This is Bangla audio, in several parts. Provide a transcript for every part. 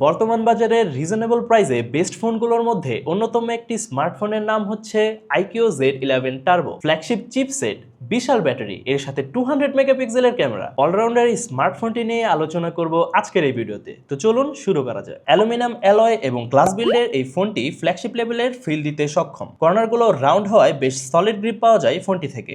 বর্তমান বাজারে রিজনেবল প্রাইসে বেস্ট ফোনগুলোর মধ্যে অন্যতম একটি স্মার্টফোনের নাম হচ্ছে iQOO Z11 Turbo. Flagship chipset, বিশাল ব্যাটারি, এর সাথে 200 মেগাপিক্সেলের ক্যামেরা, অলরাউন্ডার এই স্মার্টফোনটি নিয়ে আলোচনা করব আজকের এই ভিডিওতে। তো চলুন শুরু করা যায়। অ্যালুমিনিয়াম অ্যালয় এবং গ্লাস বিল্ডের এই ফোনটি ফ্ল্যাগশিপ লেভেলের ফিল দিতে সক্ষম। কর্নারগুলো রাউন্ড হওয়ায় বেশ সলিড গ্রিপ পাওয়া যায় ফোনটি থেকে।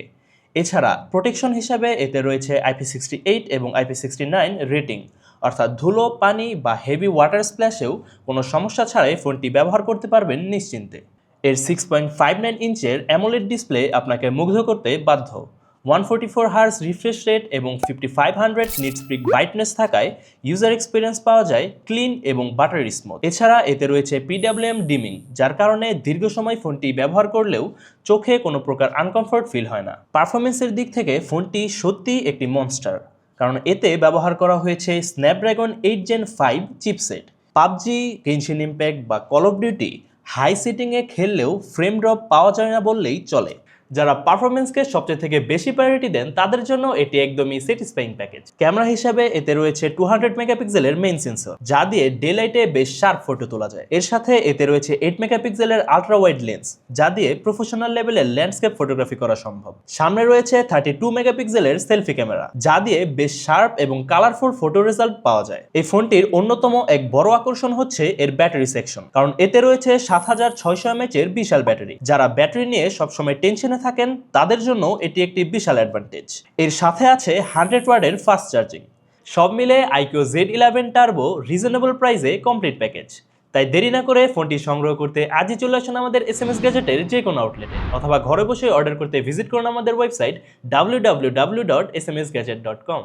এছাড়া প্রোটেকশন হিসাবে এতে রয়েছে IP68 এবং IP69 রেটিং, অর্থাৎ ধুলো, পানি বা হেভি ওয়াটার স্প্ল্যাশেও কোনো সমস্যা ছাড়াই ফোনটি ব্যবহার করতে পারবেন নিশ্চিন্তে। এর 6.59 ইঞ্চের অ্যামোলেড ডিসপ্লে আপনাকে মুগ্ধ করতে বাধ্য। 144 হার্জ রিফ্রেশ রেট এবং 5500 নিটস পিক ব্রাইটনেস থাকায় ইউজার এক্সপিরিয়েন্স পাওয়া যায় ক্লিন এবং বাটারি স্মুথ। এছাড়া এতে রয়েছে PWM ডিমিং, যার কারণে দীর্ঘ সময় ফোনটি ব্যবহার করলেও চোখে কোনো প্রকার আনকমফোর্ট ফিল হয় না। পারফরমেন্সের দিক থেকে ফোনটি সত্যিই একটি মনস্টার, কারণ এতে ব্যবহার করা হয়েছে Snapdragon 8 Gen 5 chipset. PUBG, Genshin impact বা কল অফ ডিউটি হাই সেটিংয়ে খেললেও ফ্রেম ড্রপ পাওয়া যায় না বললেই চলে। যারা পারফরমেন্সকে সবচেয়ে থেকে বেশি প্রায়োরিটি দেন তাদের জন্য এটি একদমই স্যাটিসফাইং প্যাকেজ। ক্যামেরা হিসাবে এতে রয়েছে 200 মেগাপিক্সেলের মেইন সেন্সর, যা দিয়ে ডে লাইটে বেশ শার্প ফটো তোলা যায়। এর সাথে এতে রয়েছে 8 মেগাপিক্সেলের আলট্রা ওয়াইড লেন্স, যা দিয়ে প্রফেশনাল লেভেলের ল্যান্ডস্কেপ ফটোগ্রাফি করা সম্ভব। সামনে রয়েছে 32 মেগাপিক্সেলের সেলফি ক্যামেরা, যা দিয়ে বেশ শার্প এবং কালারফুল ফটো রেজাল্ট পাওয়া যায়। এই ফোনটির অন্যতম এক বড় আকর্ষণ হচ্ছে এর ব্যাটারি সেকশন, কারণ এতে রয়েছে 7600 mAh এর বিশাল ব্যাটারি। যারা ব্যাটারি নিয়ে সবসময় টেনশনে থাকেন তাদের জন্য এটি একটি বিশাল অ্যাডভান্টেজ। এর সাথে আছে 100 ওয়াটের ফাস্ট চার্জিং। সব মিলে আইকিউ Z11 টার্বো রিজনেবল প্রাইসে কমপ্লিট প্যাকেজ। তাই দেরি না করে ফোনটি সংগ্রহ করতে আজই চলে আসুন আমাদের SMS গ্যাজেটের যে কোনো আউটলেটে, অথবা ঘরে বসে অর্ডার করতে ভিজিট করুন আমাদের ওয়েবসাইট www.smsgadget.com।